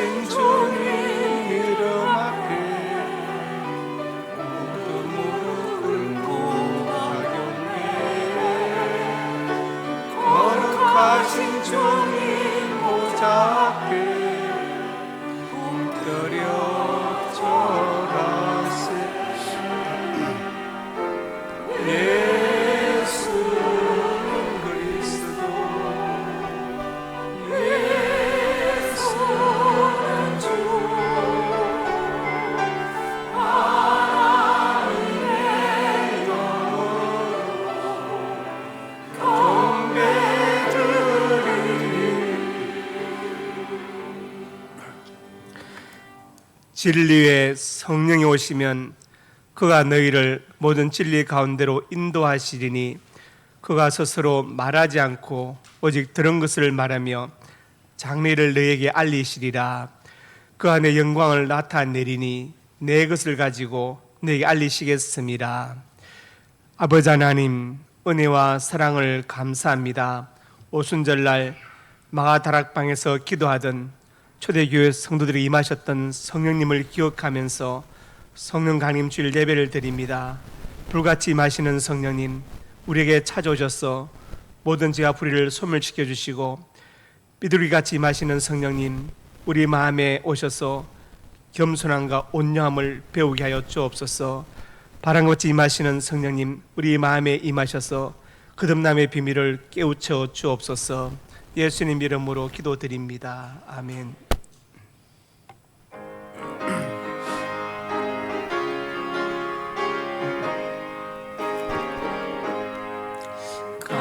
거룩하신 주님 이름 앞에 모두 무릎 꿇고 하렵네. 거룩하신 주님 보좌 앞에 엎드려 절하세. 예수 그리스도 예수는 주 하나님의 영으로 경배드리리. 진리의 성령이 오시면 그가 너희를 모든 진리 가운데로 인도하시리니 그가 스스로 말하지 않고 오직 들은 것을 말하며 장래를 너희에게 알리시리라. 그 안에 영광을 나타내리니 내 것을 가지고 너희에게 알리시겠습니다. 아버지 하나님, 은혜와 사랑을 감사합니다. 오순절날 마가다락방에서 기도하던 초대교회 성도들이 임하셨던 성령님을 기억하면서 성령 강림 주일 예배를 드립니다. 불같이 임하시는 성령님, 우리에게 찾아오셔서 모든 죄와 불의를 소멸시켜 주시고 비둘기같이 임하시는 성령님, 우리 마음에 오셔서 겸손함과 온유함을 배우게 하여 주옵소서. 바람같이 임하시는 성령님, 우리 마음에 임하셔서 거듭남의 비밀을 깨우쳐 주옵소서. 예수님 이름으로 기도드립니다. 아멘.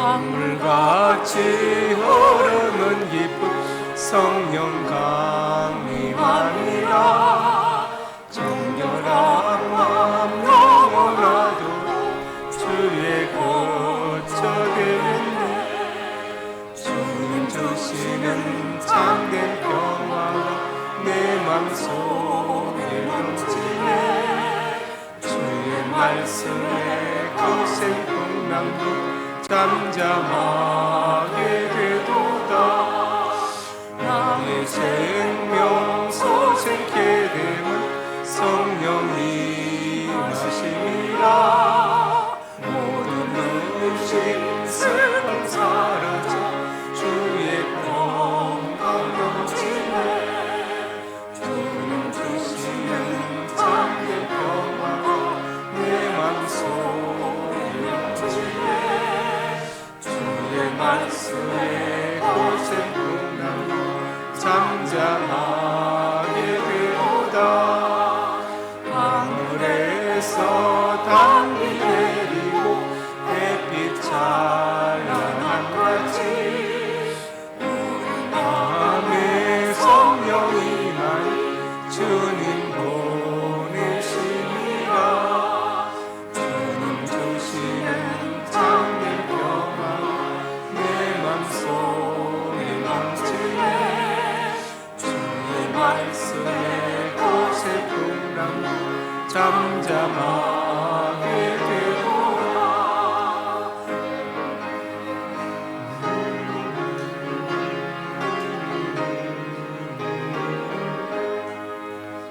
강물같이 흐르는 기쁨 성령 강림하리라. 정결한 마음 영원하도록 주의 거처 되겠네. 주님 주시는 참된 평화가 내 맘속에 넘치네. 주의 말씀에 거센 풍랑도 잠잠하게 되도다. 나의 생명 소생케 되면 성령이 임하시리라. 모든 의심 슬픔 사라져 주의 평강 넘치네. 주님 주시는 참된 평화가 내 맘속에 넘치네. 말씀에 고생 풍랑도 잠잠하게 되도다. 하늘에서 단비 내리고 햇빛 찬란한 같이 우리 마음에 성령이 임하니 주님 보내시니라. 주님 주시는 참된 평화 맘속에 넘치네. 주의 말씀에 고세 풍랑 잠잠하게 되도다.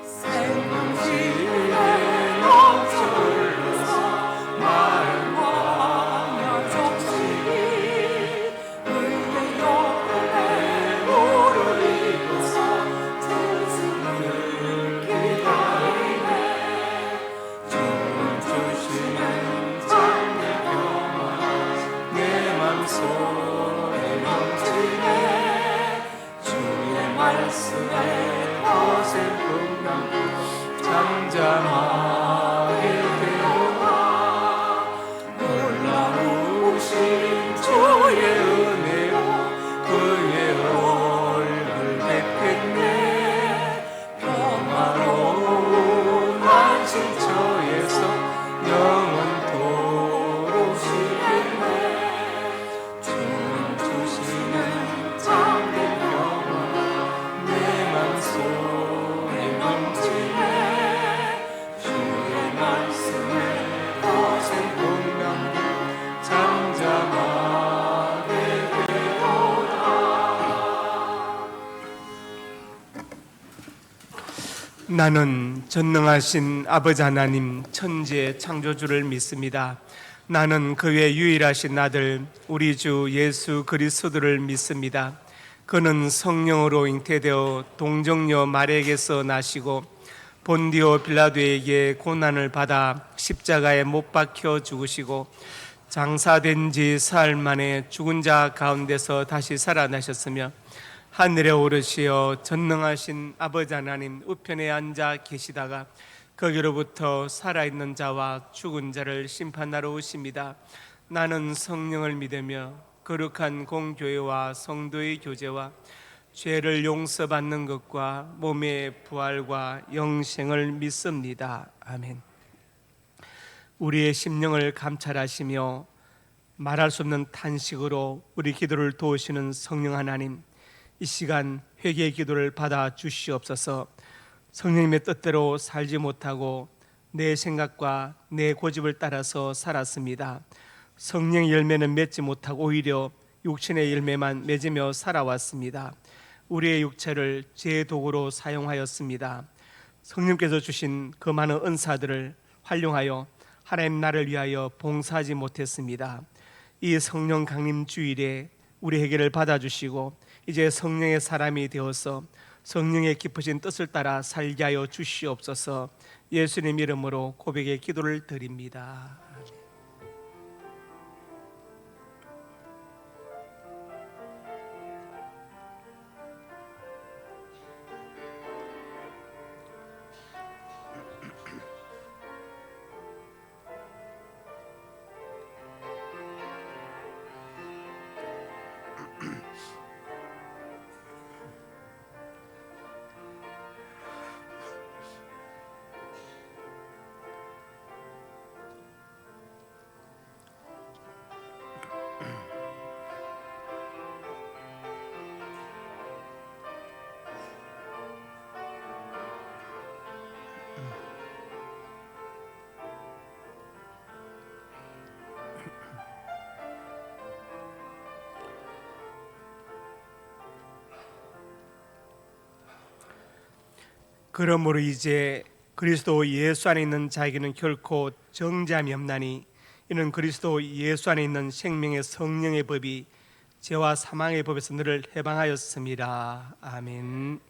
생명지에 넘쳐 흘러서 마른 광야 적시기 말씀에 거센 풍랑 잠잠하게 되도다. 놀라우신 주의 은혜로 그의 얼굴 뵙겠네. 평화로운 안식처에서 영원토록 쉬겠네. 주님 주시는 참된 평화 내 맘속에 넘치네. 주의 말씀에 거센 풍랑도 잠잠하 나는 전능하신 아버지 하나님 천지의 창조주를 믿습니다. 나는 그의 유일하신 아들 우리 주 예수 그리스도를 믿습니다. 그는 성령으로 잉태되어 동정녀 마리아에게서 나시고 본디오 빌라도에게 고난을 받아 십자가에 못 박혀 죽으시고 장사된 지 사흘 만에 죽은 자 가운데서 다시 살아나셨으며 하늘에 오르시어 전능하신 아버지 하나님 우편에 앉아 계시다가 거기로부터 살아있는 자와 죽은 자를 심판하러 오십니다. 나는 성령을 믿으며 거룩한 공교회와 성도의 교제와 죄를 용서받는 것과 몸의 부활과 영생을 믿습니다. 아멘. 우리의 심령을 감찰하시며 말할 수 없는 탄식으로 우리 기도를 도우시는 성령 하나님, 이 시간 회개의 기도를 받아 주시옵소서. 성령님의 뜻대로 살지 못하고 내 생각과 내 고집을 따라서 살았습니다. 성령의 열매는 맺지 못하고 오히려 육신의 열매만 맺으며 살아왔습니다. 우리의 육체를 제 도구로 사용하였습니다. 성령께서 주신 그 많은 은사들을 활용하여 하나님 나를 위하여 봉사하지 못했습니다. 이 성령 강림 주일에 우리 회개를 받아주시고 이제 성령의 사람이 되어서 성령의 깊으신 뜻을 따라 살게 하여 주시옵소서. 예수님 이름으로 고백의 기도를 드립니다. 그러므로 이제 그리스도 예수 안에 있는 자에게는 결코 정죄함이 없나니 이는 그리스도 예수 안에 있는 생명의 성령의 법이 죄와 사망의 법에서 너를 해방하였습니다. 아멘.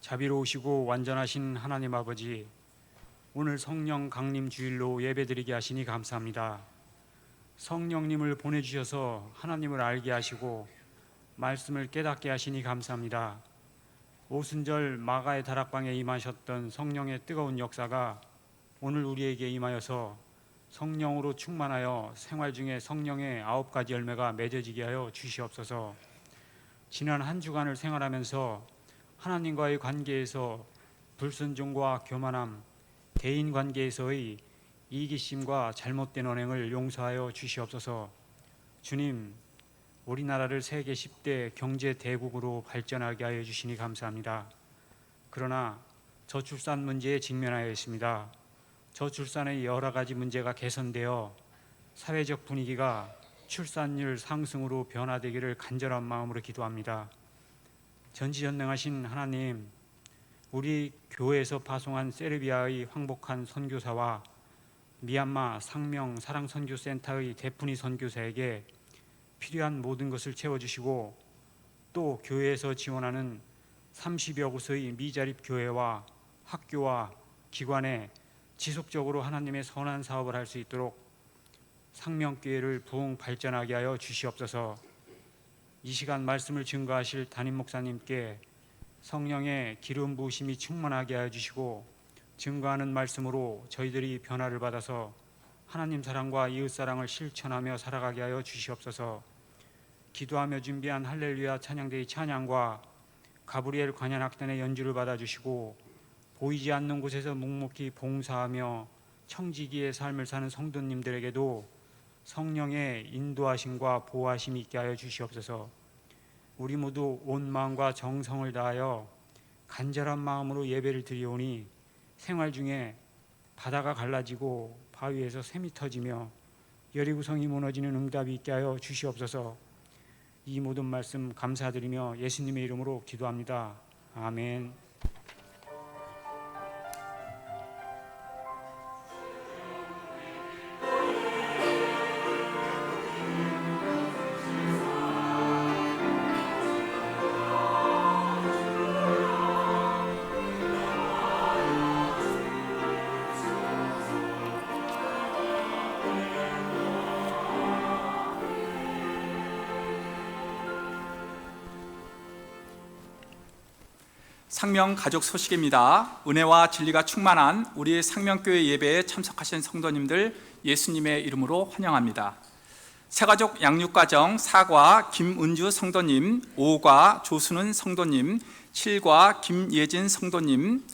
자비로우시고 완전하신 하나님 아버지, 오늘 성령 강림 주일로 예배드리게 하시니 감사합니다. 성령님을 보내주셔서 하나님을 알게 하시고 말씀을 깨닫게 하시니 감사합니다. 오순절 마가의 다락방에 임하셨던 성령의 뜨거운 역사가 오늘 우리에게 임하여서 성령으로 충만하여 생활 중에 성령의 9가지 열매가 맺어지게 하여 주시옵소서. 지난 한 주간을 생활하면서 하나님과의 관계에서 불순종과 교만함, 대인 관계에서의 이기심과 잘못된 언행을 용서하여 주시옵소서. 주님, 우리나라를 세계 10대 경제 대국으로 발전하게 하여 주시니 감사합니다. 그러나 저출산 문제에 직면하여 있습니다. 저출산의 여러 가지 문제가 개선되어 사회적 분위기가 출산율 상승으로 변화되기를 간절한 마음으로 기도합니다. 전지전능하신 하나님, 우리 교회에서 파송한 세르비아의 황복한 선교사와 미얀마 상명 사랑선교센터의 데프니 선교사에게 필요한 모든 것을 채워주시고, 또 교회에서 지원하는 30여 곳의 미자립 교회와 학교와 기관에 지속적으로 하나님의 선한 사업을 할 수 있도록 상명교회를 부흥 발전하게 하여 주시옵소서. 이 시간 말씀을 증거하실 담임 목사님께 성령의 기름 부으심이 충만하게 하여 주시고, 증거하는 말씀으로 저희들이 변화를 받아서 하나님 사랑과 이웃 사랑을 실천하며 살아가게 하여 주시옵소서. 기도하며 준비한 할렐루야 찬양대의 찬양과 가브리엘 관현악단의 연주를 받아주시고, 보이지 않는 곳에서 묵묵히 봉사하며 청지기의 삶을 사는 성도님들에게도 성령의 인도하심과 보호하심이 있게 하여 주시옵소서. 우리 모두 온 마음과 정성을 다하여 간절한 마음으로 예배를 드리오니 생활 중에 바다가 갈라지고 바위에서 샘이 터지며 여리구성이 무너지는 응답이 있게 하여 주시옵소서. 이 모든 말씀 감사드리며 예수님의 이름으로 기도합니다. 아멘. 상명 가족 소식입니다. 은혜와 진리가 충만한 우리 상명교회 예배에 참석하신 성도님들 예수님의 이름으로 환영합니다. 새가족 양육과정 4과 김은주 성도님, 5과 조순은 성도님, 7과 김예진 성도님,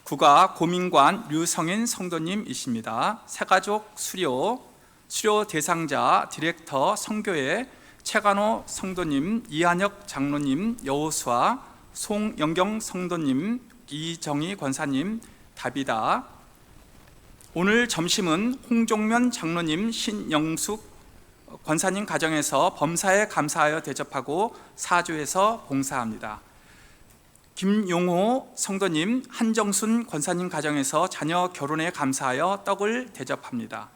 9과 고민관 류성인 성도님이십니다. 새가족 수료 대상자 디렉터 성교회 최간호 성도님, 이한혁 장로님, 여호수아 송영경 성도님, 이정희 권사님, 다비다. 오늘 점심은 홍종면 장로님, 신영숙 권사님 가정에서 범사에 감사하여 대접하고 사주에서 봉사합니다. 김용호 성도님, 한정순 권사님 가정에서 자녀 결혼에 감사하여 떡을 대접합니다.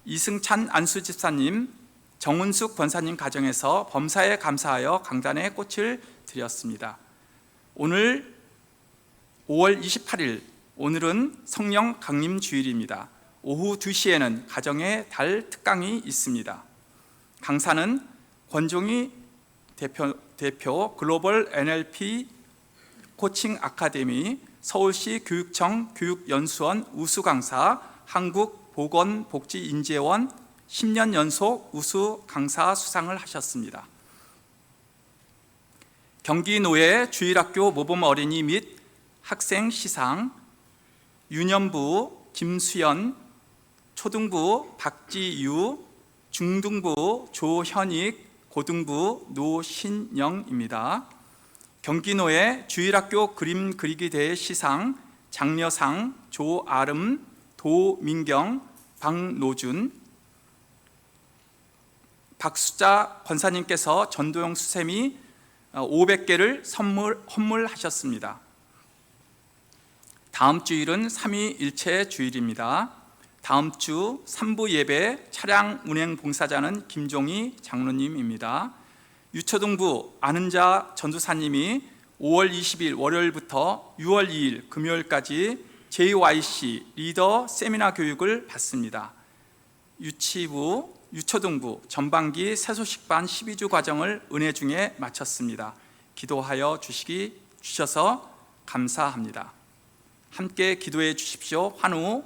이승찬 안수집사님, 정은숙 권사님 가정에서 범사에 감사하여 강단에 꽃을 드렸습니다. 오늘 5월 28일, 오늘은 성령 강림 주일입니다. 오후 2시에는 가정의 달 특강이 있습니다. 강사는 권종희 대표 글로벌 NLP 코칭 아카데미 서울시 교육청 교육연수원 우수 강사, 한국보건복지인재원 10년 연속 우수 강사 수상을 하셨습니다. 경기노예 주일학교 모범 어린이 및 학생 시상, 유년부 김수연, 초등부 박지유, 중등부 조현익, 고등부 노신영입니다. 경기노예 주일학교 그림 그리기 대회 시상, 장려상 조아름, 도민경, 박노준. 박수자 권사님께서 전도용 수세미 500개를 헌물하셨습니다. 다음 주일은 삼위일체 주일입니다. 다음 주 3부 예배 차량 운행 봉사자는 김종희 장로님입니다. 유초등부 아는자 전도사님이 5월 20일 월요일부터 6월 2일 금요일까지 JYC 리더 세미나 교육을 받습니다. 유치부, 유초등부, 전반기 새소식반 12주 과정을 은혜 중에 마쳤습니다. 기도하여 주셔서 감사합니다. 함께 기도해 주십시오. 환우,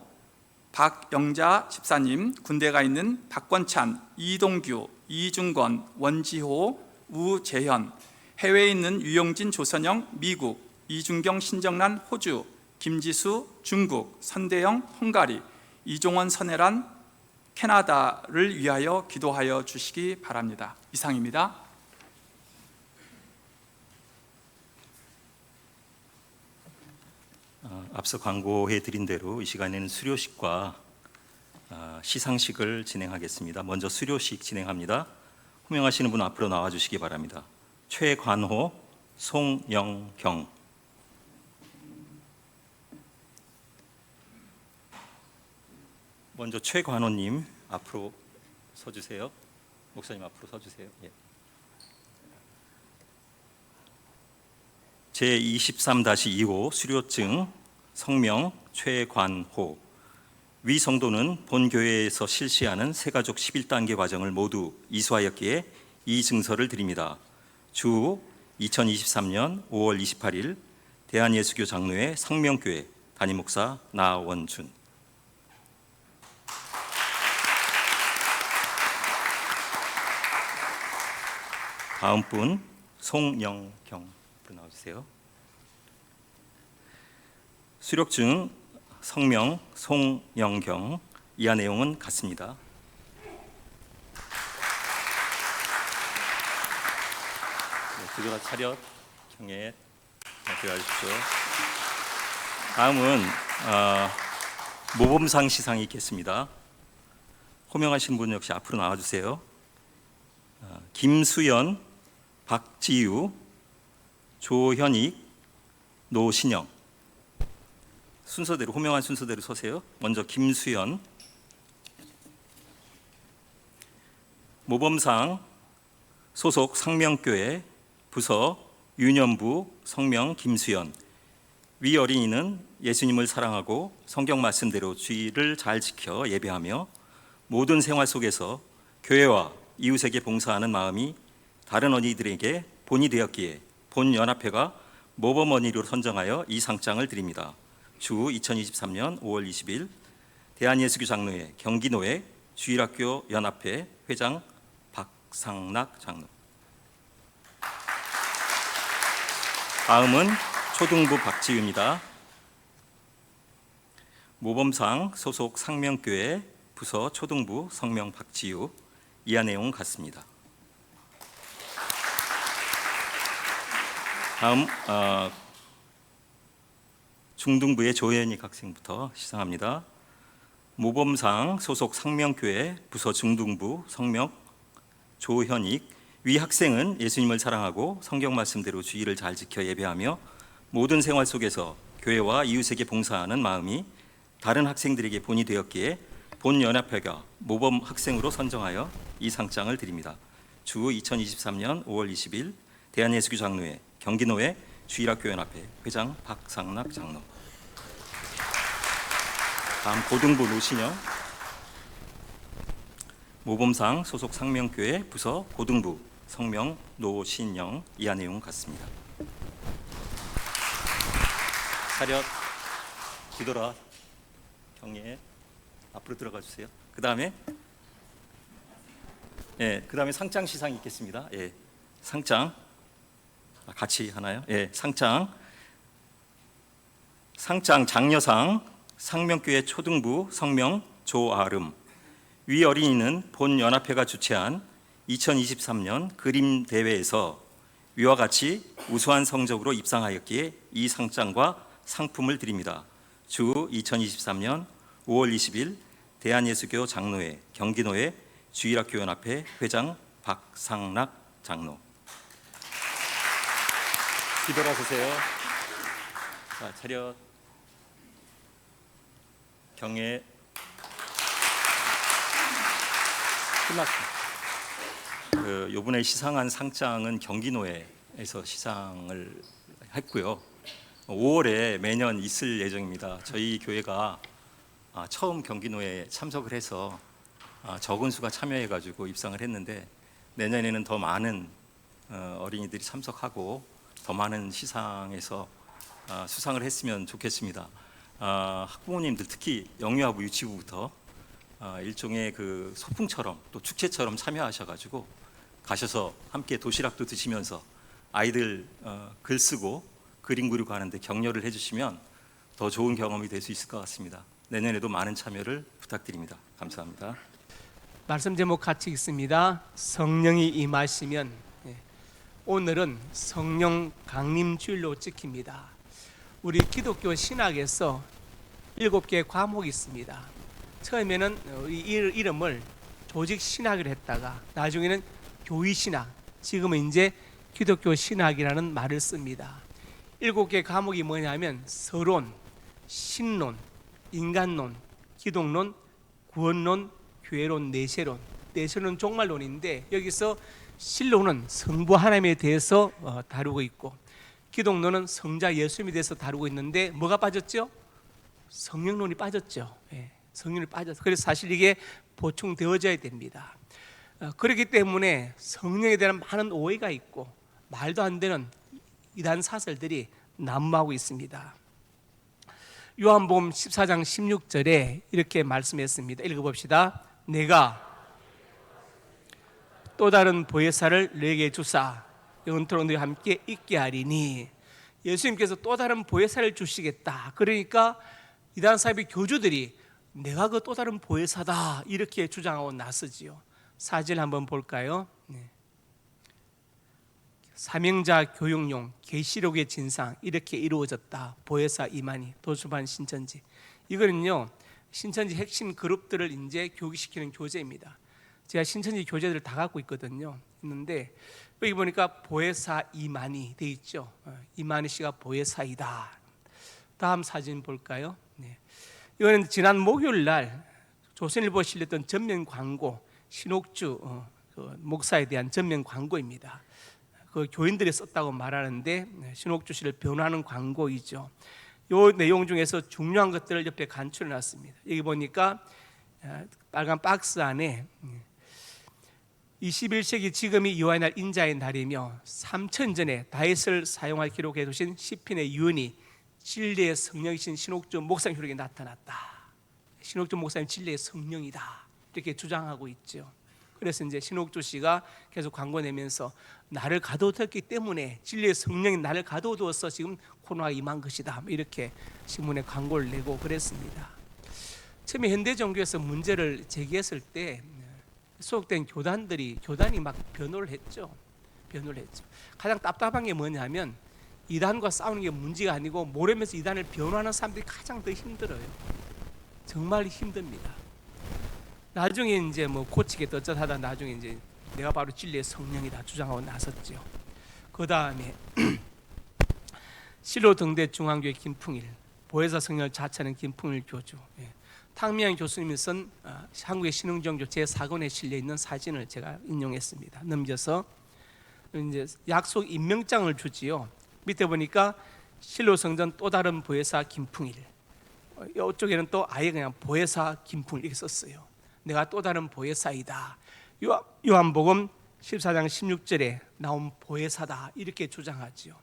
박영자 집사님, 군대가 있는 박권찬, 이동규, 이중건, 원지호, 우재현, 해외에 있는 유용진, 조선영, 미국, 이준경, 신정란, 호주, 김지수, 중국, 선대영, 헝가리, 이종원, 선혜란, 캐나다를 위하여 기도하여 주시기 바랍니다. 이상입니다. 앞서 광고해 드린 대로 이 시간에는 수료식과 시상식을 진행하겠습니다. 먼저 수료식 진행합니다. 호명하시는 분 앞으로 나와 주시기 바랍니다. 최관호, 송영경. 먼저 최관호님 앞으로 서주세요. 목사님 앞으로 서주세요. 예. 제23-2호 수료증 성명 최관호. 위 성도는 본 교회에서 실시하는 새가족 11단계 과정을 모두 이수하였기에 이 증서를 드립니다. 주 2023년 5월 28일 대한예수교 장로회 상명교회 담임목사 나원준. 다음 분 송영경 나와주세요. 수료증 성명 송영경. 이하 내용은 같습니다. 들어가 차렷 경례 들어가십시오. 다음은 모범상 시상이 있겠습니다. 호명하신 분 역시 앞으로 나와주세요. 김수연, 박지유, 조현익, 노신영. 순서대로, 호명한 순서대로 서세요. 먼저 김수연. 모범상 소속 상명교회 부서 유년부 성명 김수연. 위 어린이는 예수님을 사랑하고 성경 말씀대로 주의를 잘 지켜 예배하며 모든 생활 속에서 교회와 이웃에게 봉사하는 마음이 다른 어린이들에게 본이 되었기에 본연합회가 모범 어린이로 선정하여 이 상장을 드립니다. 주 2023년 5월 20일 대한예수교 장로회 경기노회 주일학교 연합회 회장 박상락 장로. 다음은 초등부 박지유입니다. 모범상 소속 상명교회 부서 초등부 성명 박지유. 이하 내용 같습니다. 다음 중등부의 조현익 학생부터 시상합니다. 모범상 소속 상명교회 부서 중등부 성명 조현익. 위 학생은 예수님을 사랑하고 성경 말씀대로 주의를 잘 지켜 예배하며 모든 생활 속에서 교회와 이웃에게 봉사하는 마음이 다른 학생들에게 본이 되었기에 본연합회가 모범 학생으로 선정하여 이 상장을 드립니다. 주 2023년 5월 20일 대한예수교 장로회 경기노회 주일학교 연합회 회장 박상락 장로. 다음 고등부 노신영. 모범상 소속 상명교회 부서 고등부 성명 노신영. 이하 내용 같습니다. 차렷 뒤돌아 경례 앞으로 들어가 주세요. 그 다음에 상장 시상이 있겠습니다. 상장 같이 하나요? 상장 장려상 상명교회 초등부 성명 조아름. 위 어린이는 본 연합회가 주최한 2023년 그림 대회에서 위와 같이 우수한 성적으로 입상하였기에 이 상장과 상품을 드립니다. 주 2023년 5월 20일 대한예수교 장로회 경기노회 주일학교 연합회 회장 박상락 장로. 뒤돌아서세요. 자, 차렷 경례 끝났습니다. 요번에 시상한 상장은 경기노회에서 시상을 했고요. 5월에 매년 있을 예정입니다. 저희 교회가 처음 경기노에 참석을 해서 적은 수가 참여해가지고 입상을 했는데 내년에는 더 많은 어린이들이 참석하고 더 많은 시상에서 수상을 했으면 좋겠습니다. 학부모님들 특히 영유아부 유치부부터 일종의 그 소풍처럼 또 축제처럼 참여하셔가지고 가셔서 함께 도시락도 드시면서 아이들 글 쓰고 그림 그리고 하는데 격려를 해주시면 더 좋은 경험이 될 수 있을 것 같습니다. 내년에도 많은 참여를 부탁드립니다. 감사합니다. 말씀 제목 같이 읽습니다. 성령이 임하시면. 오늘은 성령 강림 주일로 찍힙니다. 우리 기독교 신학에서 7개의 과목이 있습니다. 처음에는 이 이름을 조직 신학을 했다가 나중에는 교의 신학, 지금은 이제 기독교 신학이라는 말을 씁니다. 7개의 과목이 뭐냐면 서론, 신론, 인간론, 기독론, 구원론, 교회론, 내세론. 내세론은 종말론인데 여기서 신론은 성부 하나님에 대해서 다루고 있고, 기독론은 성자 예수님에 대해서 다루고 있는데 뭐가 빠졌죠? 성령론이 빠졌죠. 성령이 빠졌어. 그래서 사실 이게 보충되어져야 됩니다. 그렇기 때문에 성령에 대한 많은 오해가 있고 말도 안 되는 이단 사설들이 난무하고 있습니다. 요한복음 14장 16절에 이렇게 말씀했습니다. 읽어봅시다. 내가 또 다른 보혜사를 너에게 주사 영원토록 너희와 함께 있게 하리니. 예수님께서 또 다른 보혜사를 주시겠다. 그러니까 이단 사이비 교주들이 내가 그 또 다른 보혜사다 이렇게 주장하고 나서지요. 사진 한번 볼까요? 사명자 교육용 계시록의 진상 이렇게 이루어졌다. 보혜사 이만희 도서관 신천지. 이거는요 신천지 핵심 그룹들을 이제 교육시키는 교재입니다. 제가 신천지 교재들을 다 갖고 있거든요. 있는데 여기 보니까 보혜사 이만희 돼 있죠. 이만희 씨가 보혜사이다. 다음 사진 볼까요? 이거는 지난 목요일 날 조선일보에 실렸던 전면 광고, 신옥주 목사에 대한 전면 광고입니다. 그 교인들이 썼다고 말하는데 신옥주 씨를 변호하는 광고이죠. 이 내용 중에서 중요한 것들을 옆에 간추려 놨습니다. 여기 보니까 빨간 박스 안에 21세기 지금이 여호와의 날 인자의 날이며 3000전에 다윗을 사용할 기록해 두신 시편의 유언이 진리의 성령이신 신옥주 목사님 혈육에 나타났다. 신옥주 목사님 진리의 성령이다 이렇게 주장하고 있죠. 그래서 이제 신옥주 씨가 계속 광고 내면서 나를 가둬뒀기 때문에 진리의 성령이 나를 가둬두어서 지금 코로나가 임한 것이다 이렇게 신문에 광고를 내고 그랬습니다. 처음에 현대종교에서 문제를 제기했을 때 소속된 교단이 막 변호를 했죠. 가장 답답한 게 뭐냐면 이단과 싸우는 게 문제가 아니고 모르면서 이단을 변호하는 사람들이 가장 더 힘들어요. 정말 힘듭니다. 나중에 이제 뭐 고치게 어쩌다 나중에 이제 내가 바로 진리의 성령이다 주장하고 나섰죠. 그 다음에 실로등대 중앙교회 김풍일, 보혜사 성령을 자처하는 김풍일 교주, 탕미양 교수님이 쓴 한국의 신흥종교 제4권에 실려 있는 사진을 제가 인용했습니다. 넘겨서 이제 약속 임명장을 주지요. 밑에 보니까 실로성전 또 다른 보혜사 김풍일, 이쪽에는 또 아예 그냥 보혜사 김풍일 이렇게 썼어요. 내가 또 다른 보혜사이다. 요한복음 14장 16절에 나온 보혜사다 이렇게 주장하지요.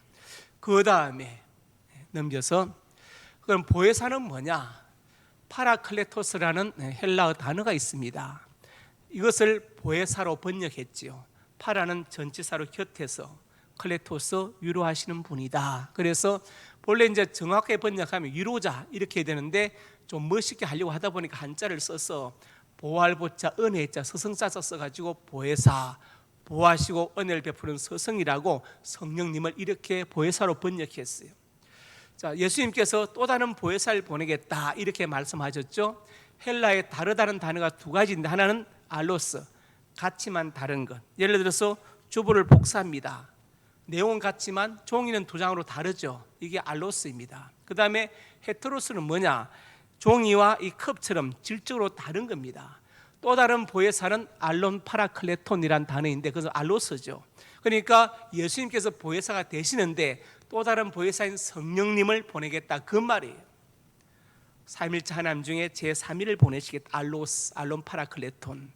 그 다음에 넘겨서 그럼 보혜사는 뭐냐? 파라클레토스라는 헬라어 단어가 있습니다. 이것을 보혜사로 번역했지요. 파라는 전치사로 곁에서, 클레토스 위로하시는 분이다. 그래서 본래 이제 정확하게 번역하면 위로자 이렇게 되는데 좀 멋있게 하려고 하다 보니까 한자를 써서 보호할 보자 은혜자 서성자 써가지고 보혜사, 보호하시고 은혜를 베푸는 서성이라고 성령님을 이렇게 보혜사로 번역했어요. 자, 예수님께서 또 다른 보혜사를 보내겠다 이렇게 말씀하셨죠. 헬라에 다르다는 단어가 두 가지인데 하나는 알로스, 같지만 다른 것. 예를 들어서 주보를 복사합니다. 내용은 같지만 종이는 두 장으로 다르죠. 이게 알로스입니다. 그 다음에 헤테로스는 뭐냐? 종이와 이 컵처럼 질적으로 다른 겁니다. 또 다른 보혜사는 알론 파라클레톤이란 단어인데 그것은 알로스죠. 그러니까 예수님께서 보혜사가 되시는데 또 다른 보혜사인 성령님을 보내겠다, 그 말이에요. 삼일체 하나님 중에 제3위를 보내시겠다. 알로스, 알론 파라클레톤.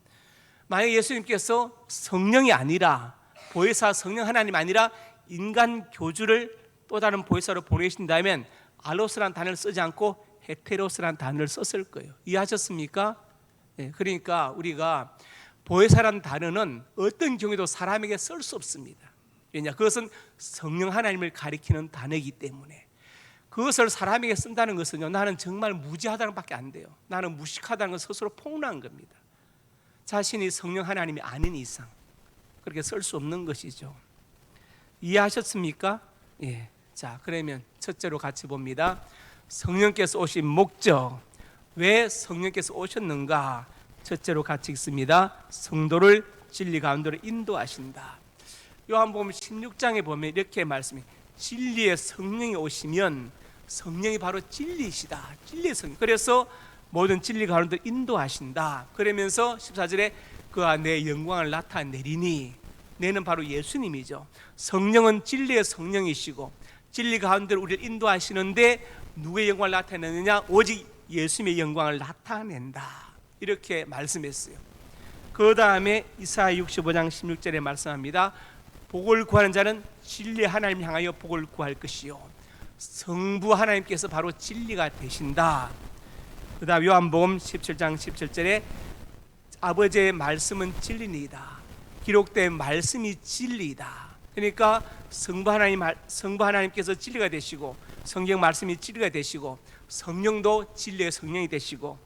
만약 예수님께서 성령이 아니라, 보혜사 성령 하나님 아니라 인간 교주를 또 다른 보혜사로 보내신다면 알로스라는 단어를 쓰지 않고 헤테로스라는 단어를 썼을 거예요. 이해하셨습니까? 네, 그러니까 우리가 보혜사라는 단어는 어떤 경우에도 사람에게 쓸 수 없습니다. 왜냐? 그것은 성령 하나님을 가리키는 단어이기 때문에. 그것을 사람에게 쓴다는 것은요, 나는 정말 무지하다는 밖에 안 돼요. 나는 무식하다는 건 스스로 폭로한 겁니다. 자신이 성령 하나님이 아닌 이상 그렇게 쓸 수 없는 것이죠. 이해하셨습니까? 예. 자, 그러면 첫째로 같이 봅니다. 성령께서 오신 목적, 왜 성령께서 오셨는가? 첫째로 같이 읽습니다. 성도를 진리 가운데로 인도하신다. 요한복음 16장에 보면 이렇게 말씀해, 진리의 성령이 오시면 성령이 바로 진리시다. 진리의 성령. 그래서 모든 진리 가운데 인도하신다. 그러면서 14절에 그가 내 영광을 나타내리니, 내는 바로 예수님이죠. 성령은 진리의 성령이시고 진리 가운데로 우리를 인도하시는데 누구의 영광을 나타내느냐? 오직 예수님의 영광을 나타낸다. 이렇게 말씀했어요. 그 다음에 이사야 65장 16절에 말씀합니다. 복을 구하는 자는 진리 하나님 향하여 복을 구할 것이요, 성부 하나님께서 바로 진리가 되신다. 그 다음 요한복음 17장 17절에 아버지의 말씀은 진리니이다. 기록된 말씀이 진리이다. 그러니까 성부 하나님께서 진리가 되시고, 성경 말씀이 진리가 되시고, 성령도 진리의 성령이 되시고,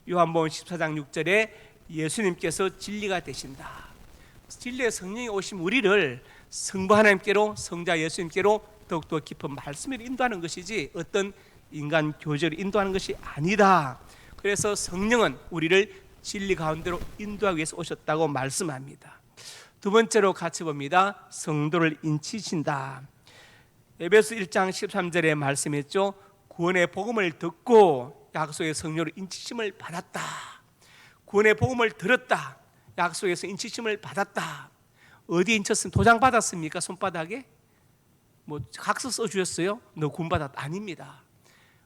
요한복음 14장 6절에 예수님께서 진리가 되신다. 진리의 성령이 오신 우리를 성부 하나님께로, 성자 예수님께로 더욱더 깊은 말씀을 인도하는 것이지 어떤 인간 교제를 인도하는 것이 아니다. 그래서 성령은 우리를 진리 가운데로 인도하기 위해서 오셨다고 말씀합니다. 두 번째로 같이 봅니다. 성도를 인치신다. 에베소 1장 13절에 말씀했죠. 구원의 복음을 듣고 약속의 성령으로 인치심을 받았다. 구원의 복음을 들었다. 약속에서 인치심을 받았다. 어디에 인쳤으면 도장 받았습니까? 손바닥에? 뭐 각서 써주셨어요? 너 구원 받았다. 아닙니다.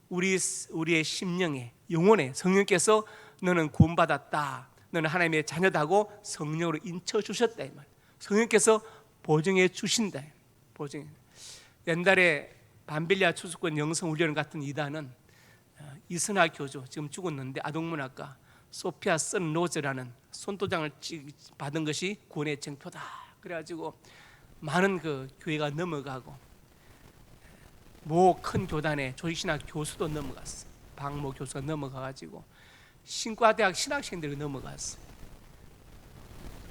우리의 심령에, 영혼에 성령께서 너는 구원 받았다, 너는 하나님의 자녀다고 성령으로 인쳐 주셨다, 이 말. 성령께서 보증해 주신다. 보증. 옛날에 반빌리아 추수권 영성훈련 같은 이단은 이선화 교주, 지금 죽었는데 아동문학가 소피아 선 로즈라는 손도장을 받은 것이 구원의 증표다. 그래가지고 많은 그 교회가 넘어가고, 모 큰 교단에 조직신학 교수도 넘어갔어. 박모 교수가 넘어가가지고 신과대학 신학생들이 넘어갔어.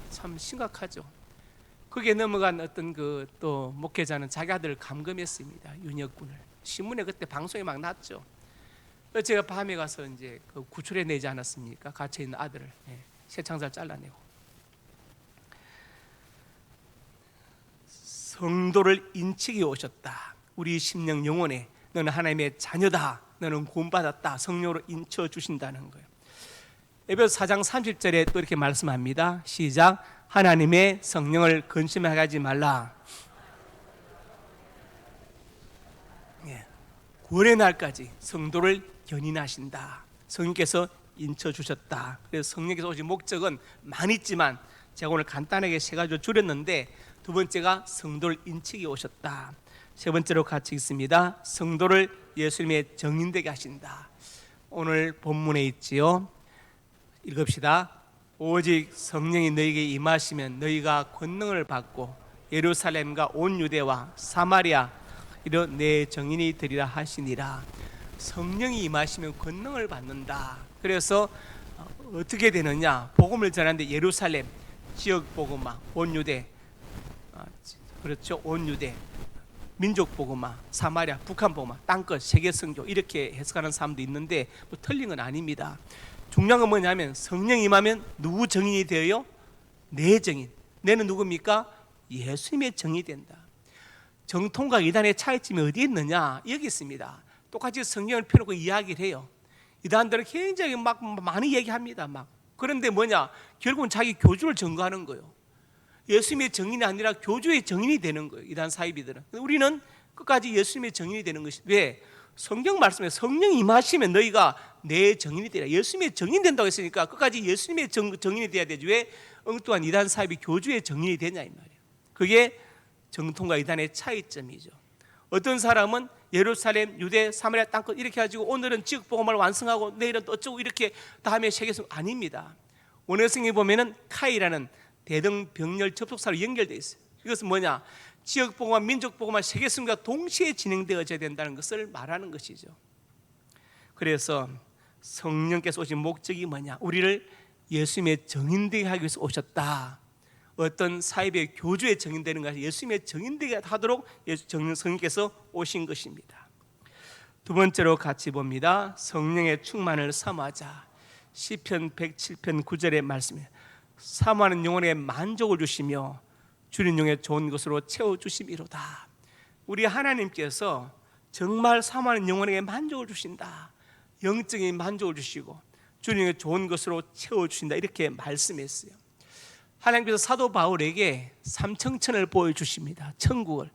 참 심각하죠. 거기에 넘어간 어떤 그 또 목회자는 자기 아들을 감금했습니다. 윤혁군을. 신문에 그때 방송이 막 났죠. 그래서 제가 밤에 가서 이제 그 구출해 내지 않았습니까? 갇혀 있는 아들을 쇠창살 잘라내고. 성도를 인치기 오셨다. 우리 심령 영혼에 너는 하나님의 자녀다, 너는 구원받았다, 성령으로 인쳐 주신다는 거예요. 에베소 4장 30절에 또 이렇게 말씀합니다. 시작. 하나님의 성령을 근심하게 하지 말라. 구원의 날까지 성도를 견인하신다. 성령께서 인쳐 주셨다. 그래서 성령께서 오신 목적은 많이 있지만 제가 오늘 간단하게 세 가지로 줄였는데, 두 번째가 성도를 인치기 오셨다. 세 번째로 같이 읽습니다. 성도를 예수님의 정인되게 하신다. 오늘 본문에 있지요. 읽읍시다. 오직 성령이 너희에게 임하시면 너희가 권능을 받고 예루살렘과 온 유대와 사마리아 이런 내 정인이 되리라 하시니라. 성령이 임하시면 권능을 받는다. 그래서 어떻게 되느냐? 복음을 전하는데 예루살렘 지역 복음화, 온 유대, 그렇죠, 온 유대, 민족 복음화, 사마리아, 북한 복음화, 땅끝, 세계 선교, 이렇게 해석하는 사람도 있는데 뭐 틀린 건 아닙니다. 중요한 건 뭐냐면 성령이 임하면 누구 정인이 되어요? 내 정인. 내는 누굽니까? 예수님의 정인이 된다. 정통과 이단의 차이점이 어디에 있느냐? 여기 있습니다. 똑같이 성경을 펴놓고 이야기를 해요. 이단들은 굉장히 막 많이 얘기합니다. 막. 그런데 뭐냐? 결국은 자기 교주를 증거하는 거예요. 예수님의 정인이 아니라 교주의 정인이 되는 거예요. 이단 사이비들은. 우리는 끝까지 예수님의 증인이 되는 것이. 왜? 성경 말씀에 성령이 임하시면 너희가 내 증인이 되라. 예수님의 증인 된다고 했으니까 끝까지 예수님의 증인이 돼야 되지. 왜 엉뚱한 이단 사입이 교주의 증인이 되냐 이 말이에요. 그게 정통과 이단의 차이점이죠. 어떤 사람은 예루살렘, 유대, 사마리아 땅끝 이렇게 가지고 오늘은 지극복음을 완성하고 내일은 또 어쩌고 이렇게 다음에 세계성 아닙니다. 원어성에 보면은 카이라는 대등병렬 접속사로 연결되어 있어요. 이것은 뭐냐? 지역복음과 민족복음과 세계성과 동시에 진행되어져야 된다는 것을 말하는 것이죠. 그래서 성령께서 오신 목적이 뭐냐? 우리를 예수님의 증인되게 하기 위해서 오셨다. 어떤 사입의 교주의 증인되는 것이 예수님의 증인되게 하도록 성령께서 오신 것입니다. 두 번째로 같이 봅니다. 성령의 충만을 사모하자. 시편 107편 9절의 말씀입니다. 사모하는 영혼에게 만족을 주시며 주린 영에 좋은 것으로 채워주심이로다. 우리 하나님께서 정말 사모하는 영혼에게 만족을 주신다. 영적인 만족을 주시고 주린 영에 좋은 것으로 채워주신다. 이렇게 말씀했어요. 하나님께서 사도 바울에게 삼청천을 보여주십니다. 천국을.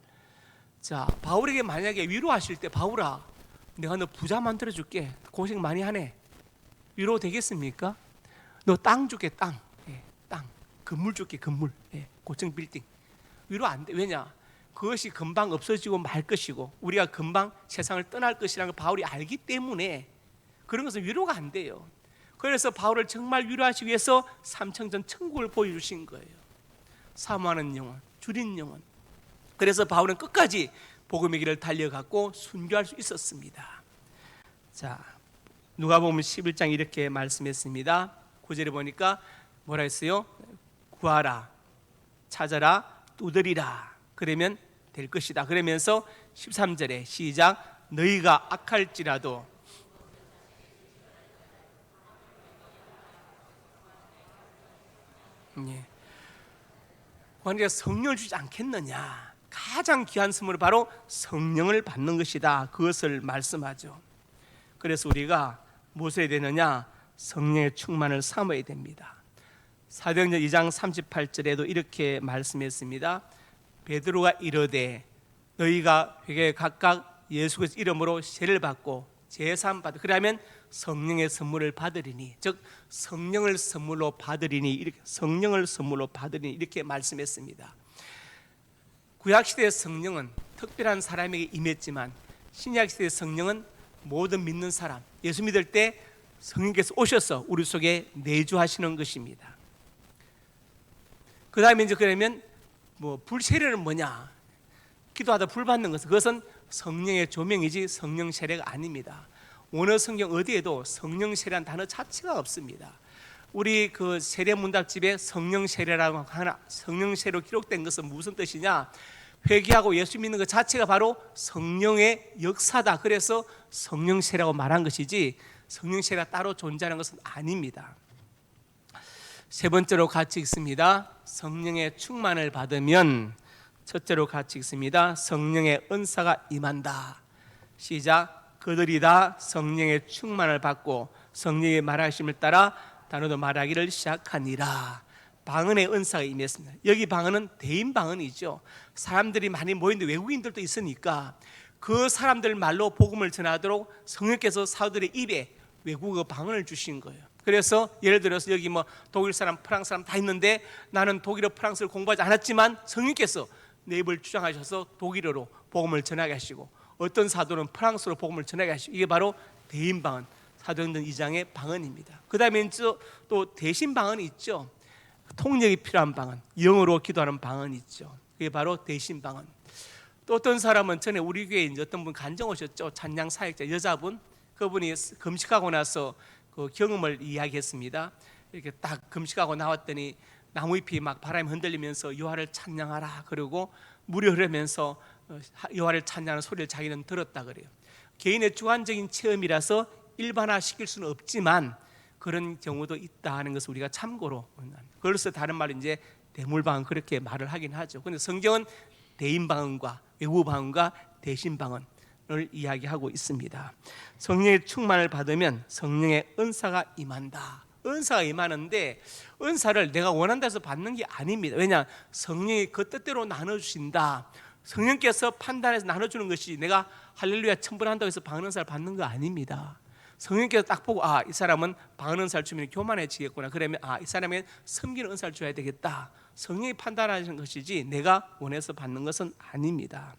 자, 바울에게 만약에 위로하실 때 바울아 내가 너 부자 만들어줄게. 고생 많이 하네. 위로 되겠습니까? 너 땅 줄게. 땅. 땅. 건물 줄게. 건물. 고층 빌딩. 위로 안 돼. 왜냐? 그것이 금방 없어지고 말 것이고 우리가 금방 세상을 떠날 것이라는 걸 바울이 알기 때문에 그런 것은 위로가 안 돼요. 그래서 바울을 정말 위로하시기 위해서 삼청전 천국을 보여주신 거예요. 사모하는 영혼, 줄인 영혼. 그래서 바울은 끝까지 복음의 길을 달려갔고 순교할 수 있었습니다. 자, 누가복음 11장 이렇게 말씀했습니다. 9절에 보니까 뭐라 했어요? 구하라, 찾아라, 두드리라. 그러면 될 것이다. 그러면서 13절에 시작. 너희가 악할지라도 우리가 성령을 주지 않겠느냐. 가장 귀한 선물은 바로 성령을 받는 것이다. 그것을 말씀하죠. 그래서 우리가 무엇을 해야 되느냐? 성령의 충만을 사모해야 됩니다. 사도행전 2장 38절에도 이렇게 말씀했습니다. 베드로가 이르되 너희가 회개에 각각 예수 그리스도 이름으로 세례를 받고 제사함 받으 그러면 성령의 선물을 받으리니, 즉 성령을 선물로 받으리니, 이렇게 성령을 선물로 받으리니 이렇게 말씀했습니다. 구약 시대의 성령은 특별한 사람에게 임했지만 신약 시대의 성령은 모든 믿는 사람, 예수 믿을 때 성령께서 오셔서 우리 속에 내주하시는 것입니다. 그 다음에 이제 그러면 불세례는 뭐냐? 기도하다 불 받는 것은 그것은 성령의 조명이지 성령 세례가 아닙니다. 원어 성경 어디에도 성령 세례라는 단어 자체가 없습니다. 우리 그 세례 문답집에 성령 세례라고 하나, 성령 세례로 기록된 것은 무슨 뜻이냐? 회개하고 예수 믿는 것 자체가 바로 성령의 역사다. 그래서 성령 세례라고 말한 것이지 성령 세례가 따로 존재하는 것은 아닙니다. 세 번째로 같이 읽습니다. 성령의 충만을 받으면, 첫째로 같이 읽습니다. 성령의 은사가 임한다. 시작. 그들이 다 성령의 충만을 받고 성령의 말하심을 따라 단어도 말하기를 시작하니라. 방언의 은사가 임했습니다. 여기 방언은 대인 방언이죠. 사람들이 많이 모이는데 외국인들도 있으니까 그 사람들 말로 복음을 전하도록 성령께서 사도들의 입에 외국어 방언을 주신 거예요. 그래서 예를 들어서 여기 독일 사람, 프랑스 사람 다 있는데 나는 독일어, 프랑스를 공부하지 않았지만 성령께서 내 입을 주장하셔서 독일어로 복음을 전하게 하시고 어떤 사도는 프랑스로 복음을 전하게 하시고, 이게 바로 대인 방언, 사도행전 2장의 방언입니다. 그 다음에 또 대신 방언이 있죠. 통역이 필요한 방언, 영어로 기도하는 방언이 있죠. 그게 바로 대신 방언. 또 어떤 사람은 전에 우리 교회에 어떤 분 간증 오셨죠. 찬양 사역자 여자분, 그분이 금식하고 나서 그 경험을 이야기했습니다. 이렇게 딱 금식하고 나왔더니 나무잎이 막 바람에 흔들리면서 여호와를 찬양하라 그러고 물이 흐르면서 여호와를 찬양하는 소리를 자기는 들었다 그래요. 개인의 주관적인 체험이라서 일반화시킬 수는 없지만 그런 경우도 있다 하는 것을 우리가 참고로, 그래서 다른 말로 이제 대물방언 그렇게 말을 하긴 하죠. 그런데 성경은 대인방언과 외부방언과 대신방언을 이야기하고 있습니다. 성령의 충만을 받으면 성령의 은사가 임한다. 은사가 임하는데 은사를 내가 원한다 해서 받는 게 아닙니다. 왜냐? 성령이 그 뜻대로 나눠주신다. 성령께서 판단해서 나눠주는 것이 내가 할렐루야 천번한다고 해서 방언은사를 받는 거 아닙니다. 성령께서 딱 보고 이 사람은 방언은사를 주면 교만해지겠구나. 그러면 이 사람에게 섬기는 은사를 줘야 되겠다. 성령이 판단하시는 것이지 내가 원해서 받는 것은 아닙니다.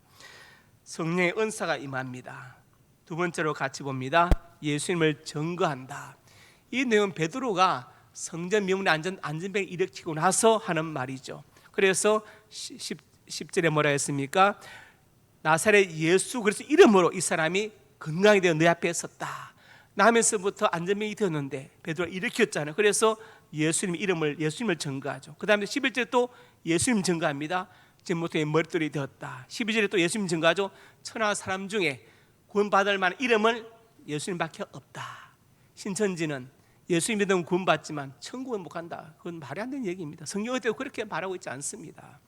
성령의 은사가 임합니다. 두 번째로 같이 봅니다. 예수님을 증거한다. 이 내용은 베드로가 성전 미문에 안전벨을 일으키고 나서 하는 말이죠. 그래서 10절에 뭐라 했습니까? 나사렛 예수 그리스도 이름으로 이 사람이 건강이 되어 내 앞에 섰다. 나면서부터 안전벨이 되었는데 베드로가 일으켰잖아요. 그래서 예수님을 증거하죠. 그 다음에 11절에 또 예수님 증거합니다. 지금부터 머릿돌이 되었다. 12절에 또 예수님 증거하죠. 천하 사람 중에 구원받을 만한 이름을 예수님밖에 없다. 신천지는 예수님 믿으면 구원받지만 천국은 못 간다. 그건 말이 안 되는 얘기입니다. 성경에 그렇게 말하고 있지 않습니다.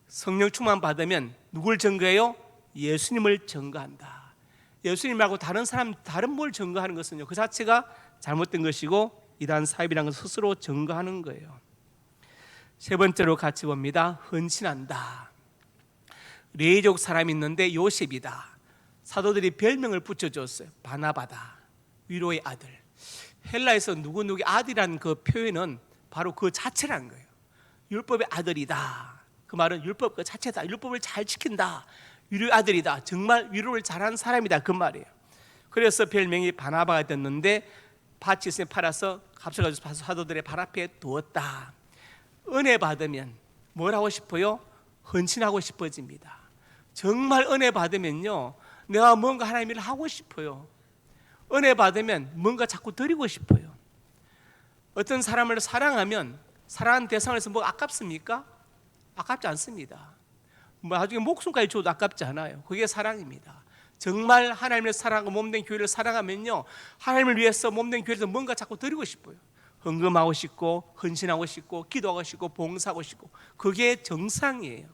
성령 충만 받으면 누굴 증거해요? 예수님을 증거한다. 예수님 말고 다른 뭘 증거하는 것은요, 그 자체가 잘못된 것이고 이단 사입이라는 것을 스스로 증거하는 거예요. 세 번째로 같이 봅니다. 헌신한다. 레이족 사람이 있는데 요셉이다. 사도들이 별명을 붙여줬어요. 바나바다, 위로의 아들. 헬라에서 누구누구의 아들이라는 그 표현은 바로 그 자체라는 거예요. 율법의 아들이다. 그 말은 율법 그 자체다. 율법을 잘 지킨다. 위로의 아들이다. 정말 위로를 잘하는 사람이다. 그 말이에요. 그래서 별명이 바나바가 됐는데 밭이 있으면 팔아서 값을 가지고 사도들의 발 앞에 두었다. 은혜 받으면 뭘 하고 싶어요? 헌신하고 싶어집니다. 정말 은혜 받으면요, 내가 뭔가 하나님 일을 하고 싶어요. 은혜 받으면 뭔가 자꾸 드리고 싶어요. 어떤 사람을 사랑하면 사랑하는 대상에서 뭐가 아깝습니까? 아깝지 않습니다. 나중에 목숨까지 줘도 아깝지 않아요. 그게 사랑입니다. 정말 하나님을 사랑하고 몸된 교회를 사랑하면요, 하나님을 위해서 몸된 교회에서 뭔가 자꾸 드리고 싶어요. 헌금하고 싶고 헌신하고 싶고 기도하고 싶고 봉사하고 싶고, 그게 정상이에요.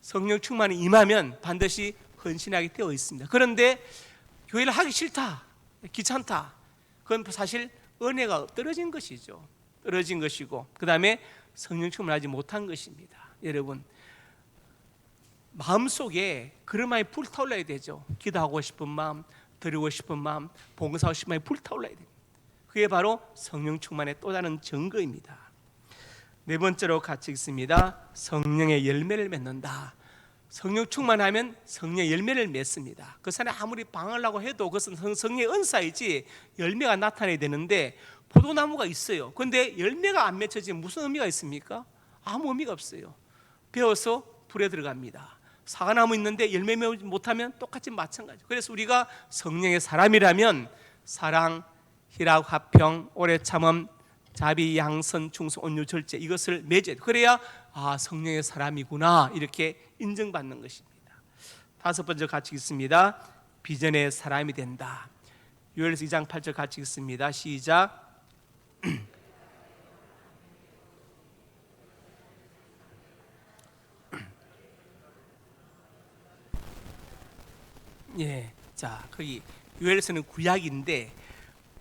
성령 충만이 임하면 반드시 헌신하게 되어 있습니다. 그런데 교회를 하기 싫다, 귀찮다, 그건 사실 은혜가 떨어진 것이죠. 떨어진 것이고, 그 다음에 성령 충만하지 못한 것입니다. 여러분, 마음속에 그런 마음이 불타올라야 되죠. 기도하고 싶은 마음, 드리고 싶은 마음, 봉사하고 싶은 마음이 불타올라야 됩니다. 그게 바로 성령 충만의 또 다른 증거입니다. 네 번째로 같이 읽습니다. 성령의 열매를 맺는다. 성령 충만하면 성령의 열매를 맺습니다. 그 사람이 아무리 방언하려고 해도 그것은 성령의 은사이지 열매가 나타나야 되는데, 포도나무가 있어요. 그런데 열매가 안 맺혀지면 무슨 의미가 있습니까? 아무 의미가 없어요. 베어서 불에 들어갑니다. 사과나무 있는데 열매 맺지 못하면 똑같이 마찬가지. 그래서 우리가 성령의 사람이라면 사랑, 희락, 화평, 오래 참음, 자비, 양선, 충성, 온유, 절제, 이것을 맺어야 돼요. 그래야 성령의 사람이구나 이렇게 인정받는 것입니다. 다섯 번째 같이 읽습니다. 비전의 사람이 된다. 요엘서 2장 8절 같이 읽습니다. 시작. 예, 자, 거기 요엘서는 구약인데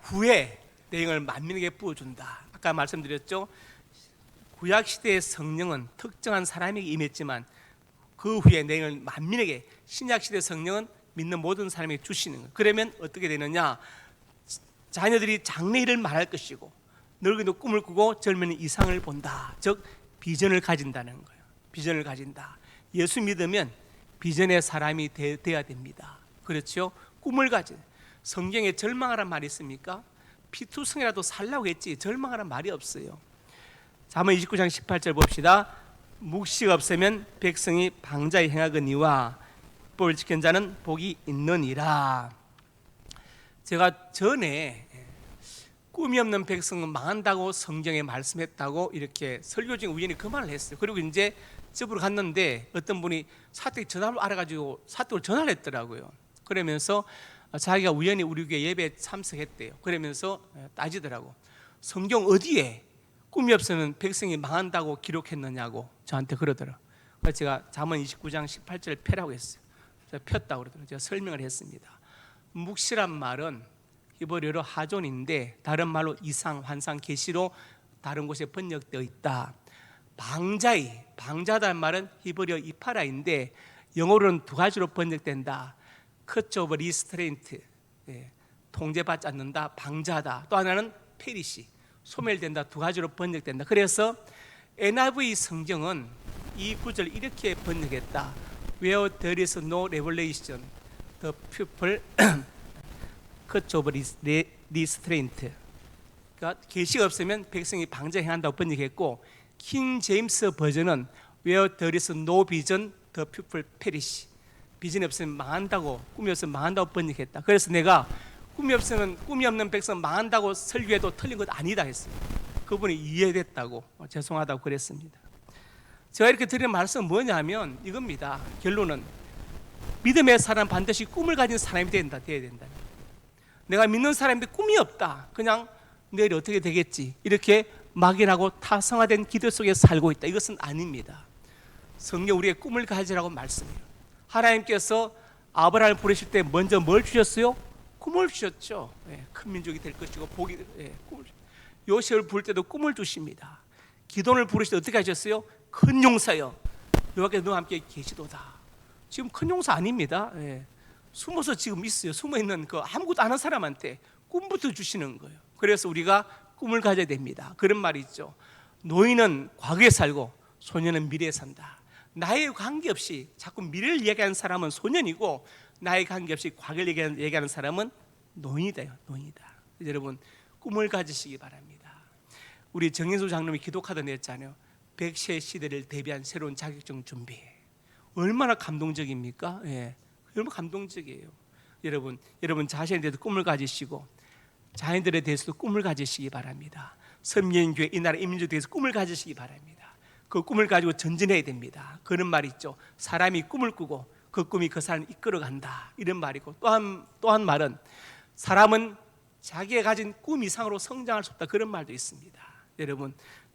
후에 내용을 만민에게 부어준다. 아까 말씀드렸죠. 구약 시대의 성령은 특정한 사람에게 임했지만 그 후에 내용을 만민에게, 신약 시대의 성령은 믿는 모든 사람에게 주시는 거예요. 그러면 어떻게 되느냐? 자녀들이 장래일을 말할 것이고 늙은이도 꿈을 꾸고 젊은이 이상을 본다. 즉 비전을 가진다는 거예요. 비전을 가진다. 예수 믿으면 비전의 사람이 되어야 됩니다. 그렇죠? 꿈을 가진. 성경에 절망하란 말이 있습니까? 피투성이라도 살라고 했지 절망하란 말이 없어요. 잠언 29장 18절 봅시다. 묵시가 없으면 백성이 방자에 행하거니와 법을 지킨 자는 복이 있느니라. 제가 전에 꿈이 없는 백성은 망한다고 성경에 말씀했다고 이렇게 설교 중에 우연히 그 말을 했어요. 그리고 이제 집으로 갔는데 어떤 분이 사택 전화를 알아가지고 사택으로 전화를 했더라고요. 그러면서 자기가 우연히 우리 교회 예배에 참석했대요. 그러면서 따지더라고. 성경 어디에 꿈이 없으면 백성이 망한다고 기록했느냐고 저한테 그러더라고요. 그래서 제가 잠언 29장 18절을 펴라고 했어요. 제가 폈다고 그러더라고요. 제가 설명을 했습니다. 묵시란 말은 히브리어로 하존인데 다른 말로 이상, 환상, 계시로 다른 곳에 번역되어 있다. 방자다는 말은 히브리어 이파라인데 영어로는 두 가지로 번역된다. 커츠 오브 리스트레인트, 통제받지 않는다, 방자다. 또 하나는 페리시, 소멸된다. 두 가지로 번역된다. 그래서 NIV 성경은 이 구절을 이렇게 번역했다. Where there is no revelation, the people cut off restraint. 그러니까 계시가 없으면 백성이 방자행한다고 번역했고, 킹 제임스 버전은 Where there is no vision, the people perish. 비전이 없으면 망한다고, 꿈이 없으면 망한다고 번역했다. 그래서 내가 꿈이 없는 백성 망한다고 설교해도 틀린 것 아니다 했어요. 그분이 이해됐다고, 죄송하다고 그랬습니다. 제가 이렇게 드리는 말씀은 뭐냐면 이겁니다. 결론은 믿음의 사람 반드시 꿈을 가진 사람이 돼야 된다. 내가 믿는 사람인데 꿈이 없다, 그냥 내일 어떻게 되겠지 이렇게 막연하고 타성화된 기도 속에 살고 있다, 이것은 아닙니다. 성경 우리의 꿈을 가지라고 말씀해요. 하나님께서 아브라함을 부르실 때 먼저 뭘 주셨어요? 꿈을 주셨죠. 큰 민족이 될 것이고 복이, 꿈을. 요셉을 부를 때도 꿈을 주십니다. 기돈을 부르실 때 어떻게 하셨어요? 큰 용사여 여호와께서 너와 함께 계시도다. 지금 큰 용사 아닙니다. 숨어서 지금 있어요. 숨어있는 그 아무것도 안 하는 사람한테 꿈부터 주시는 거예요. 그래서 우리가 꿈을 가져야 됩니다. 그런 말이 있죠. 노인은 과거에 살고 소년은 미래에 산다. 나에 관계없이 자꾸 미래를 얘기하는 사람은 소년이고, 나에 관계없이 과거를 얘기하는 사람은 노인이다. 여러분, 꿈을 가지시기 바랍니다. 우리 정인수 장로님이 기독하다 냈잖아요. 100세 시대를 대비한 새로운 자격증 준비. 얼마나 감동적입니까? 얼마나 감동적이에요. 여러분 자신에 대해서 꿈을 가지시고 자녀들에 대해서도 꿈을 가지시기 바랍니다. 섬기는 이 나라 인민족에 대해서 꿈을 가지시기 바랍니다. 그 꿈을 가지고 전진해야 됩니다. 그런 말이 있죠. 사람이 꿈을 꾸고 그 꿈이 그 사람을 이끌어간다, 이런 말이고, 또 한 말은 사람은 자기가 가진 꿈 이상으로 성장할 수 없다, 그런 말도 있습니다.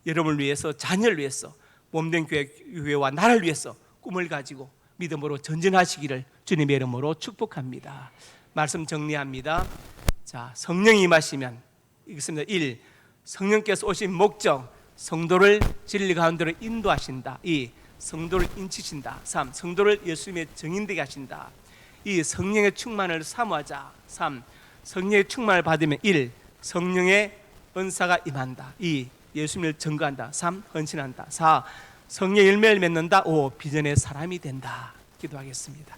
여러분을 위해서, 자녀를 위해서, 몸된 교회와 나라를 위해서 꿈을 가지고 믿음으로 전진하시기를 주님의 이름으로 축복합니다. 말씀 정리합니다. 자, 성령이 임하시면 이것입니다. 1. 성령께서 오신 목적, 성도를 진리 가운데로 인도하신다. 2. 성도를 인치신다. 3. 성도를 예수님의 증인되게 하신다. 2. 성령의 충만을 사모하자. 3. 성령의 충만을 받으면 1. 성령의 은사가 임한다. 2. 예수님을 증거한다. 3. 헌신한다. 4. 성령의 열매를 맺는다. 5. 비전의 사람이 된다. 기도하겠습니다.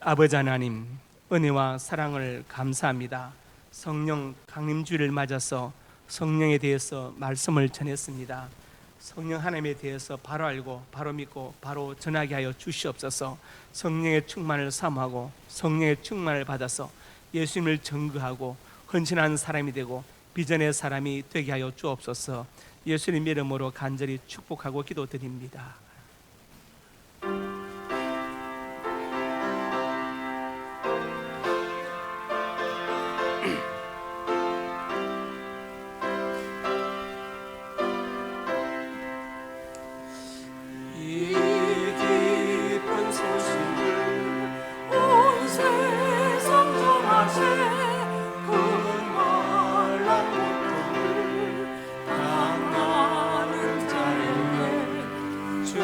아버지 하나님, 은혜와 사랑을 감사합니다. 성령 강림주일을 맞아서 성령에 대해서 말씀을 전했습니다. 성령 하나님에 대해서 바로 알고 바로 믿고 바로 전하게 하여 주시옵소서. 성령의 충만을 사모하고 성령의 충만을 받아서 예수님을 증거하고 헌신하는 사람이 되고 비전의 사람이 되게 하여 주옵소서. 예수님 이름으로 간절히 축복하고 기도드립니다. 주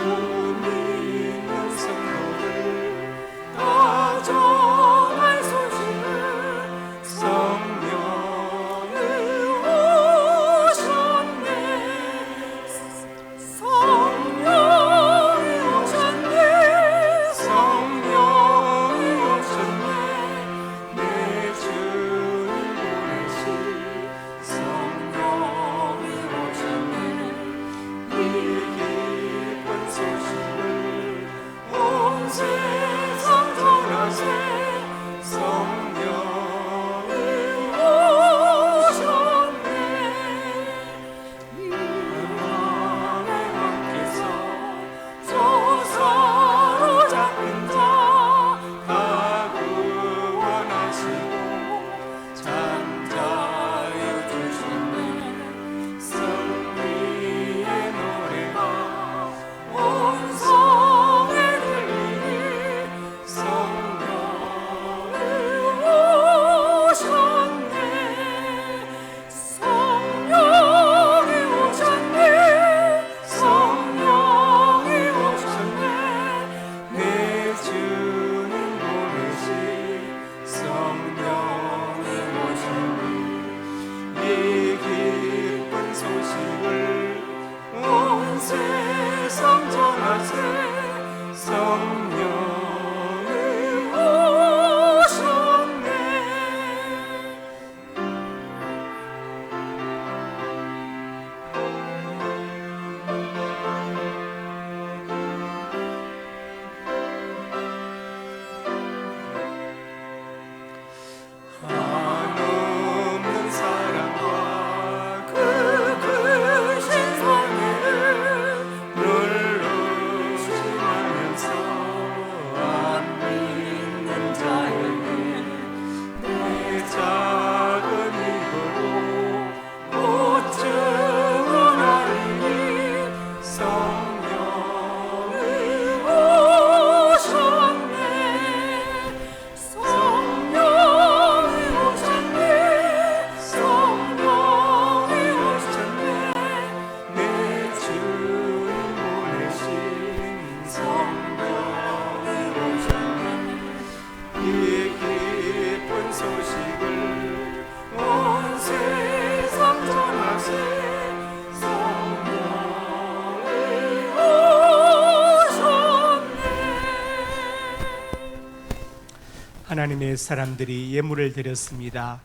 하나님의 사람들이 예물을 드렸습니다.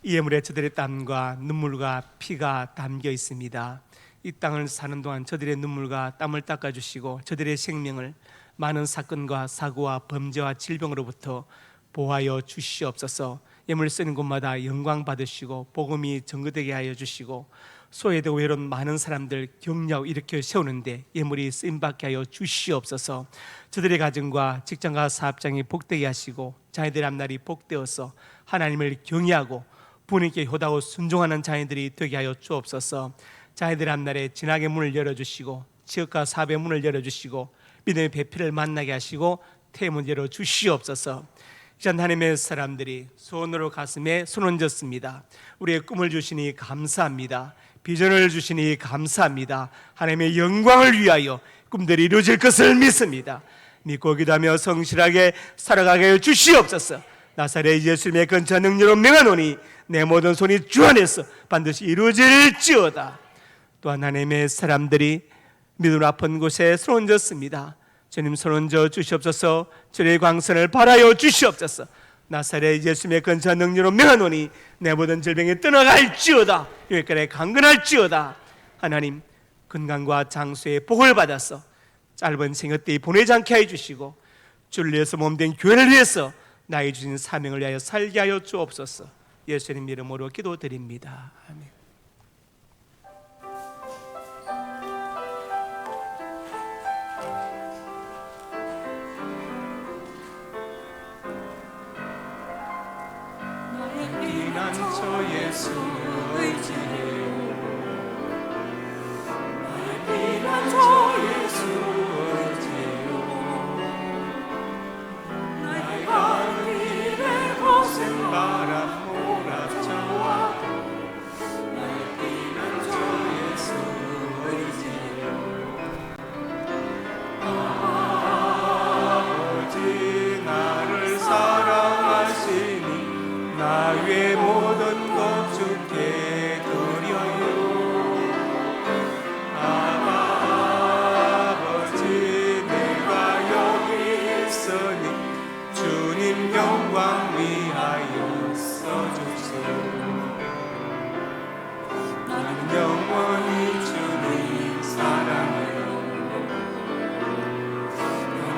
이 예물에 저들의 땀과 눈물과 피가 담겨 있습니다. 이 땅을 사는 동안 저들의 눈물과 땀을 닦아주시고 저들의 생명을 많은 사건과 사고와 범죄와 질병으로부터 보호하여 주시옵소서. 예물 쓰는 곳마다 영광 받으시고 복음이 전거되게 하여 주시고 소외되고 외로운 많은 사람들 격려하고 일으켜 세우는데 예물이 쓰임받게 하여 주시옵소서. 저들의 가정과 직장과 사업장이 복되게 하시고 자녀들의 앞날이 복되어서 하나님을 경외하고 부모님께 효다고 순종하는 자녀들이 되게 하여 주옵소서. 자녀들의 앞날에 진학의 문을 열어주시고 지역과 사업의 문을 열어주시고 믿음의 배필을 만나게 하시고 태문을 열어주시옵소서. 하나님의 사람들이 손으로 가슴에 손 얹었습니다. 우리의 꿈을 주시니 감사합니다. 비전을 주시니 감사합니다. 하나님의 영광을 위하여 꿈들이 이루어질 것을 믿습니다. 믿고 기도하며 성실하게 살아가게 하여 주시옵소서. 나사렛 예수님의 근처 능력으로 명하노니 내 모든 손이 주 안에서 반드시 이루어질지어다. 또한 하나님의 사람들이 믿음으로 아픈 곳에 손 얹었습니다. 주님 손 얹어 주시옵소서. 주의 광선을 발하여 주시옵소서. 나사렛 예수님의 근처 능력으로 명하노니 내 모든 질병이 떠나갈지어다. 여기까지 강건할지어다. 하나님 건강과 장수의 복을 받아서 짧은 생애때에 보내지 않게 해주시고 주를 위해서 몸된 교회를 위해서 나의 주신 사명을 위하여 살게 하여 주옵소서. 예수님 이름으로 기도드립니다. 아멘. 피난처 예수 의지해요. 나의 피난처 예수 의지해요. 나의 가는 길에 거센 바람 몰아쳐와 나의 피난처 예수 의지해요. 아버지 나를 사랑하시니 나 위에 모든 것 주께 드려요. 아버지 내가 여기 있으니 주님 영광 위하여 써주세요. 나는 영원히 주님 사랑해요.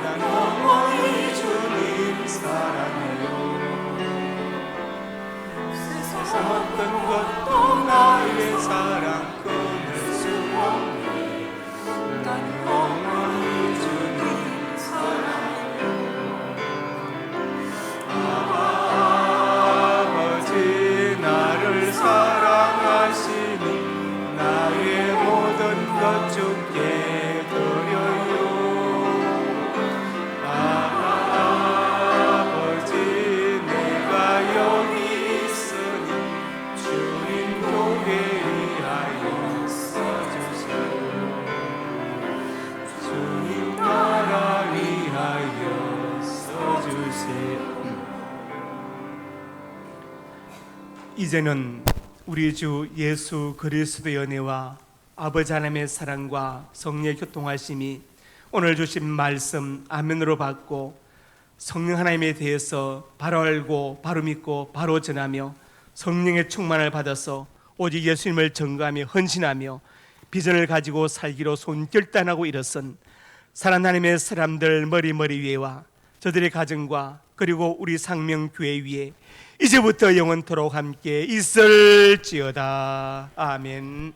나는 영원히 주님 사랑해요. 어떤 것도 나의 사랑 끊을 수 없네. 나는 영원히 주님 사랑해요. 아버지 나를 사랑하시니 나의 모든 것 주께 드려요. 아버지 내가 여기 위하여 써주세요. 주님 나라 위하여 써주세요. 이제는 우리 주 예수 그리스도의 은혜와 아버지 하나님의 사랑과 성령의 교통하심이 오늘 주신 말씀 아멘으로 받고 성령 하나님에 대해서 바로 알고 바로 믿고 바로 전하며 성령의 충만을 받아서 오직 예수님을 전가하며 헌신하며 비전을 가지고 살기로 손결단하고 일어선 사랑하는 하나님의 사람들 머리 위에와 저들의 가정과 그리고 우리 상명교회 위에 이제부터 영원토록 함께 있을지어다. 아멘.